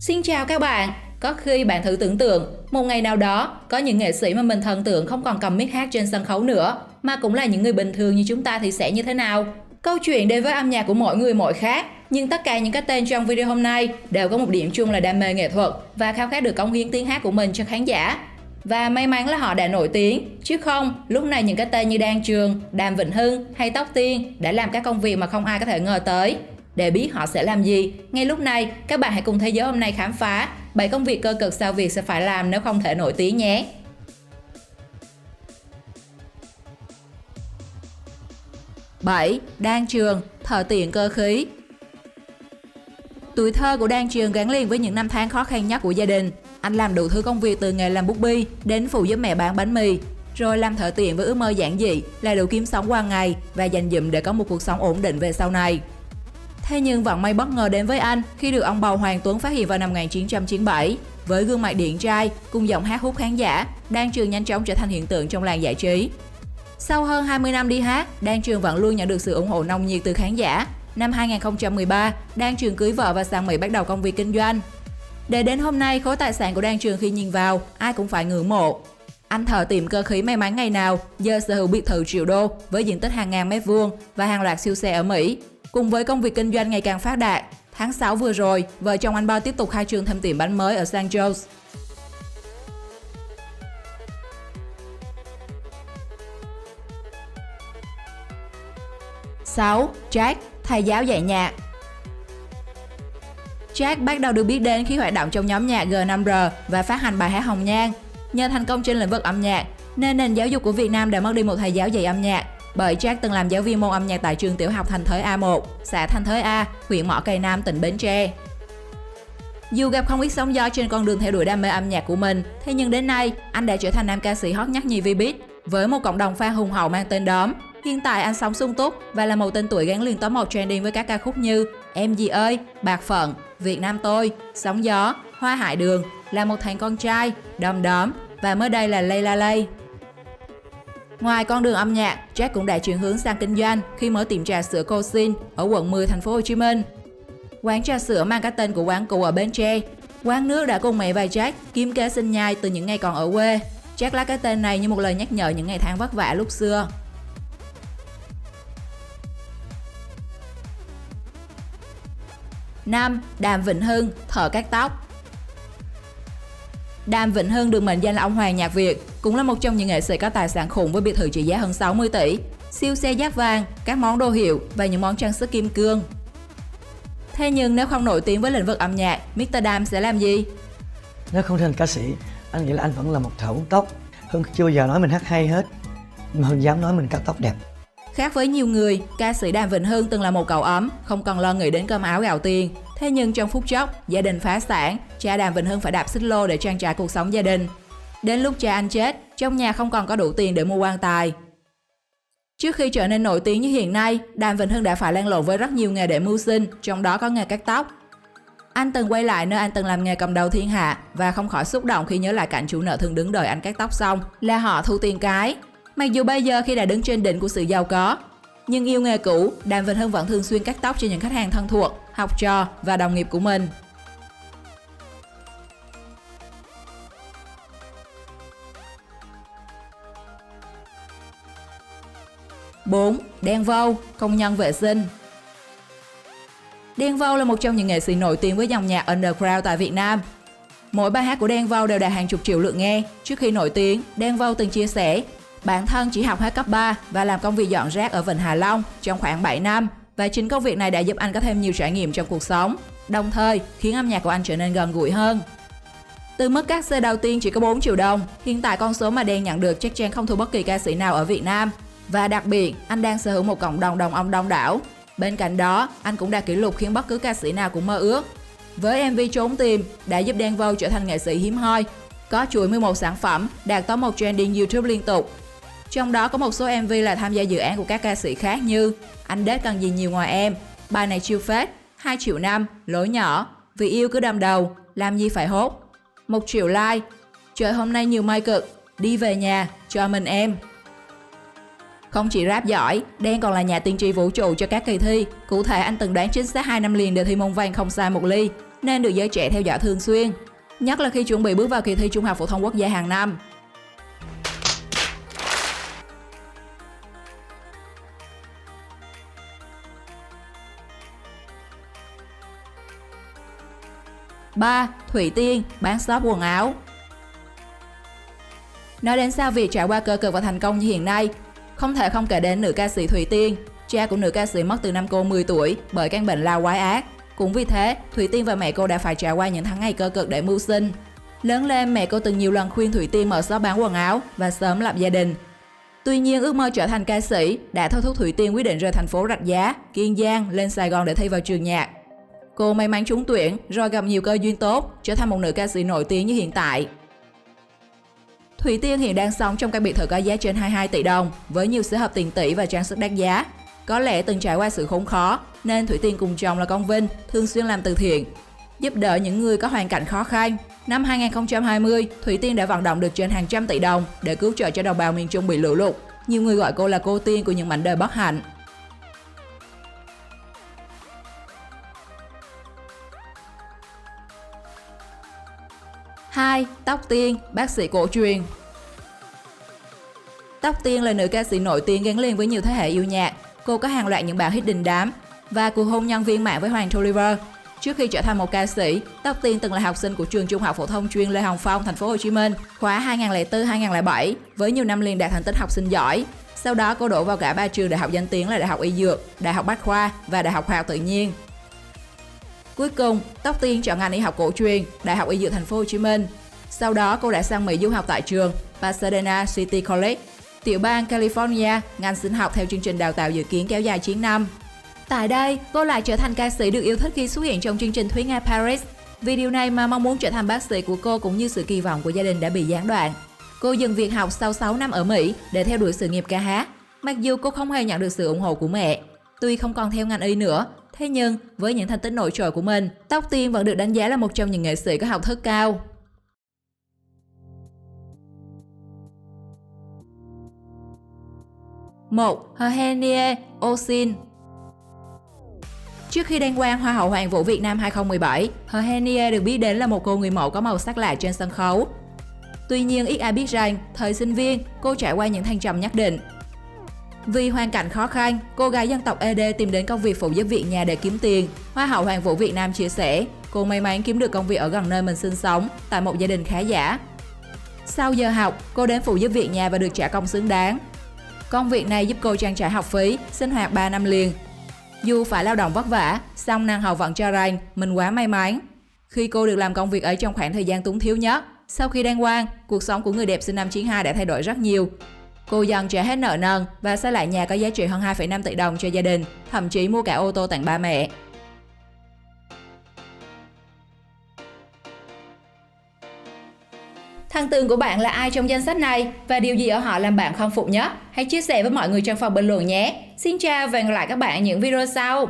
Xin chào các bạn! Có khi bạn thử tưởng tượng, một ngày nào đó, có những nghệ sĩ mà mình thần tượng không còn cầm mic hát trên sân khấu nữa, mà cũng là những người bình thường như chúng ta thì sẽ như thế nào? Câu chuyện đến với âm nhạc của mỗi người mỗi khác, nhưng tất cả những cái tên trong video hôm nay đều có một điểm chung là đam mê nghệ thuật và khao khát được cống hiến tiếng hát của mình cho khán giả. Và may mắn là họ đã nổi tiếng, chứ không, lúc này những cái tên như Đan Trường, Đàm Vĩnh Hưng hay Tóc Tiên đã làm các công việc mà không ai có thể ngờ tới. Để biết họ sẽ làm gì, ngay lúc này các bạn hãy cùng Thế giới hôm nay khám phá 7 công việc cơ cực sao Việt sẽ phải làm nếu không thể nổi tiếng nhé. 7. Đan Trường, thợ tiện cơ khí. Tuổi thơ của Đan Trường gắn liền với những năm tháng khó khăn nhất của gia đình. Anh làm đủ thứ công việc từ nghề làm bút bi đến phụ giúp mẹ bán bánh mì, rồi làm thợ tiện với ước mơ giản dị là đủ kiếm sống qua ngày và dành dụm để có một cuộc sống ổn định về sau này. Thế nhưng vận may bất ngờ đến với anh khi được ông bầu Hoàng Tuấn phát hiện vào năm 1997. Với gương mặt điển trai cùng giọng hát hút khán giả, Đan Trường nhanh chóng trở thành hiện tượng trong làng giải trí. Sau hơn 20 năm đi hát, Đan Trường vẫn luôn nhận được sự ủng hộ nồng nhiệt từ khán giả. Năm 2013, Đan Trường cưới vợ và sang Mỹ bắt đầu công việc kinh doanh. Để đến hôm nay, khối tài sản của Đan Trường khi nhìn vào, ai cũng phải ngưỡng mộ. Anh thợ tiệm cơ khí may mắn ngày nào giờ sở hữu biệt thự triệu đô với diện tích hàng ngàn mét vuông và hàng loạt siêu xe ở Mỹ. Cùng với công việc kinh doanh ngày càng phát đạt, tháng 6 vừa rồi, vợ chồng anh Bo tiếp tục khai trương thêm tiệm bánh mới ở San Jose. Jack, thầy giáo dạy nhạc. Jack bắt đầu được biết đến khi hoạt động trong nhóm nhạc G5R và phát hành bài hát Hồng Nhan. Nhờ thành công trên lĩnh vực âm nhạc, nên nền giáo dục của Việt Nam đã mất đi một thầy giáo dạy âm nhạc. Bởi Jack từng làm giáo viên môn âm nhạc tại trường tiểu học Thành Thới A1, xã Thành Thới A, huyện Mỏ Cày Nam, tỉnh Bến Tre. Dù gặp không ít sóng gió trên con đường theo đuổi đam mê âm nhạc của mình, thế nhưng đến nay, anh đã trở thành nam ca sĩ hot nhất nhì Vbiz với một cộng đồng fan hùng hậu mang tên đóm. Hiện tại anh sống sung túc và là một tên tuổi gắn liền top 1 trending với các ca khúc như Em Gì Ơi, Bạc Phận, Việt Nam Tôi, Sóng Gió, Hoa Hải Đường, Là Một Thằng Con Trai, Đom Đóm và mới đây là Lay La Lay. Ngoài con đường âm nhạc, Jack cũng đã chuyển hướng sang kinh doanh khi mở tiệm trà sữa Cosin ở quận 10 thành phố Hồ Chí Minh. Quán trà sữa mang cái tên của quán cũ ở Bến Tre. Quán nước đã cùng mẹ và Jack kiếm kế sinh nhai từ những ngày còn ở quê. Jack lấy cái tên này như một lời nhắc nhở những ngày tháng vất vả lúc xưa. 5. Đàm Vĩnh Hưng, thợ cắt tóc. Đàm Vĩnh Hưng được mệnh danh là ông hoàng nhạc Việt, cũng là một trong những nghệ sĩ có tài sản khủng với biệt thự trị giá hơn 60 tỷ, siêu xe giáp vàng, các món đồ hiệu và những món trang sức kim cương. Thế nhưng nếu không nổi tiếng với lĩnh vực âm nhạc, Mr. Đàm sẽ làm gì? Nếu không thành ca sĩ, anh nghĩ là anh vẫn là một thợ uốn tóc. Hưng chưa bao giờ nói mình hát hay hết, nhưng Hưng dám nói mình cắt tóc đẹp. Khác với nhiều người, ca sĩ Đàm Vĩnh Hưng từng là một cậu ấm, không cần lo nghĩ đến cơm áo gạo tiền. Thế nhưng trong phút chốc, gia đình phá sản, cha Đàm Vĩnh Hưng phải đạp xích lô để trang trải cuộc sống gia đình. Đến lúc cha anh chết, trong nhà không còn có đủ tiền để mua quan tài. Trước khi trở nên nổi tiếng như hiện nay, Đàm Vĩnh Hưng đã phải lăn lộn với rất nhiều nghề để mưu sinh, trong đó có nghề cắt tóc. Anh từng quay lại nơi anh từng làm nghề cầm đầu thiên hạ và không khỏi xúc động khi nhớ lại cảnh chủ nợ thường đứng đợi anh cắt tóc xong là họ thu tiền cái. Mặc dù bây giờ khi đã đứng trên đỉnh của sự giàu có, nhưng yêu nghề cũ, Đàm Vĩnh Hưng vẫn thường xuyên cắt tóc cho những khách hàng thân thuộc, học trò và đồng nghiệp của mình. 4. Đen Vâu, công nhân vệ sinh. Đen Vâu là một trong những nghệ sĩ nổi tiếng với dòng nhạc underground tại Việt Nam. Mỗi bài hát của Đen Vâu đều đạt hàng chục triệu lượt nghe. Trước khi nổi tiếng, Đen Vâu từng chia sẻ bản thân chỉ học hết cấp 3 và làm công việc dọn rác ở Vịnh Hạ Long trong khoảng 7 năm. Và chính công việc này đã giúp anh có thêm nhiều trải nghiệm trong cuộc sống, đồng thời khiến âm nhạc của anh trở nên gần gũi hơn. Từ mức cát xê đầu tiên chỉ có 4 triệu đồng, hiện tại con số mà Đen nhận được chắc chắn không thua bất kỳ ca sĩ nào ở Việt Nam. Và đặc biệt, anh đang sở hữu một cộng đồng đàn ông đông đảo. Bên cạnh đó, anh cũng đạt kỷ lục khiến bất cứ ca sĩ nào cũng mơ ước. Với MV Trốn Tìm đã giúp Đen Vâu trở thành nghệ sĩ hiếm hoi, có chuỗi 11 sản phẩm đạt top 1 trending YouTube liên tục. Trong đó có một số MV là tham gia dự án của các ca sĩ khác như Anh Đết Cần Gì Nhiều Ngoài Em, Bài Này Chill Phết, 2 triệu năm, Lối Nhỏ, Vì Yêu Cứ Đâm Đầu, Làm Gì Phải Hốt, 1 triệu like, Trời Hôm Nay Nhiều Mây Cực, Đi Về Nhà, Cho Mình Em. Không chỉ rap giỏi, Đen còn là nhà tiên tri vũ trụ cho các kỳ thi. Cụ thể anh từng đoán chính xác 2 năm liền đề thi môn văn không sai một ly. nên được giới trẻ theo dõi thường xuyên, nhất là khi chuẩn bị bước vào kỳ thi Trung học phổ thông quốc gia hàng năm. Ba, Thủy Tiên, bán shop quần áo. Nói đến sao việc trải qua cơ cực và thành công như hiện nay, không thể không kể đến nữ ca sĩ Thủy Tiên. Cha của nữ ca sĩ mất từ năm cô 10 tuổi bởi căn bệnh lao quái ác. Cũng vì thế, Thủy Tiên và mẹ cô đã phải trải qua những tháng ngày cơ cực để mưu sinh. Lớn lên, mẹ cô từng nhiều lần khuyên Thủy Tiên mở shop bán quần áo và sớm lập gia đình. Tuy nhiên, ước mơ trở thành ca sĩ đã thôi thúc Thủy Tiên quyết định rời thành phố Rạch Giá, Kiên Giang lên Sài Gòn để thi vào trường nhạc. Cô may mắn trúng tuyển rồi gặp nhiều cơ duyên tốt, trở thành một nữ ca sĩ nổi tiếng như hiện tại. Thủy Tiên hiện đang sống trong căn biệt thự có giá trên 22 tỷ đồng với nhiều sở hợp tiền tỷ và trang sức đắt giá. Có lẽ từng trải qua sự khốn khó nên Thủy Tiên cùng chồng là con Vinh thường xuyên làm từ thiện, giúp đỡ những người có hoàn cảnh khó khăn. Năm 2020, Thủy Tiên đã vận động được trên hàng trăm tỷ đồng để cứu trợ cho đồng bào miền Trung bị lũ lụt. Nhiều người gọi cô là cô tiên của những mảnh đời bất hạnh. Hai, Tóc Tiên, bác sĩ cổ truyền. Tóc Tiên là nữ ca sĩ nổi tiếng gắn liền với nhiều thế hệ yêu nhạc. Cô có hàng loạt những bản hit đình đám và cuộc hôn nhân viên mãn với Hoàng Toliver. Trước khi trở thành một ca sĩ, Tóc Tiên từng là học sinh của trường Trung học phổ thông chuyên Lê Hồng Phong, thành phố Hồ Chí Minh, khóa 2004-2007 với nhiều năm liền đạt thành tích học sinh giỏi. Sau đó cô đổ vào cả 3 trường đại học danh tiếng là Đại học Y Dược, Đại học Bách khoa và Đại học Khoa học Tự nhiên. Cuối cùng, Tóc Tiên chọn ngành y học cổ truyền, Đại học Y Dược thành phố Hồ Chí Minh. Sau đó cô đã sang Mỹ du học tại trường Pasadena City College, tiểu bang California, ngành sinh học theo chương trình đào tạo dự kiến kéo dài 9 năm. Tại đây, cô lại trở thành ca sĩ được yêu thích khi xuất hiện trong chương trình Thúy Nga Paris. Vì điều này mà mong muốn trở thành bác sĩ của cô cũng như sự kỳ vọng của gia đình đã bị gián đoạn. Cô dừng việc học sau 6 năm ở Mỹ để theo đuổi sự nghiệp ca hát, mặc dù cô không hề nhận được sự ủng hộ của mẹ. Tuy không còn theo ngành y nữa, thế nhưng với những thành tích nổi trội của mình, Tóc Tiên vẫn được đánh giá là một trong những nghệ sĩ có học thức cao. 1. Eugenie Osin. Trước khi đăng quang Hoa hậu Hoàn vũ Việt Nam 2017, Eugenie được biết đến là một cô người mẫu có màu sắc lạ trên sân khấu. Tuy nhiên, ít ai biết rằng, thời sinh viên, cô trải qua những thăng trầm nhất định. Vì hoàn cảnh khó khăn, cô gái dân tộc ED tìm đến công việc phụ giúp việc nhà để kiếm tiền. Hoa hậu Hoàn vũ Việt Nam chia sẻ, cô may mắn kiếm được công việc ở gần nơi mình sinh sống, tại một gia đình khá giả. Sau giờ học, cô đến phụ giúp việc nhà và được trả công xứng đáng. Công việc này giúp cô trang trải học phí, sinh hoạt 3 năm liền. Dù phải lao động vất vả, song nàng hậu vẫn cho rằng mình quá may mắn khi cô được làm công việc ấy trong khoảng thời gian túng thiếu nhất. Sau khi đăng quang, cuộc sống của người đẹp sinh năm 92 đã thay đổi rất nhiều. Cô dần trả hết nợ nần và xây lại nhà có giá trị hơn 2,5 tỷ đồng cho gia đình, thậm chí mua cả ô tô tặng ba mẹ. Thần tượng của bạn là ai trong danh sách này và điều gì ở họ làm bạn không phục nhất? Hãy chia sẻ với mọi người trong phần bình luận nhé. Xin chào và hẹn gặp lại các bạn ở những video sau.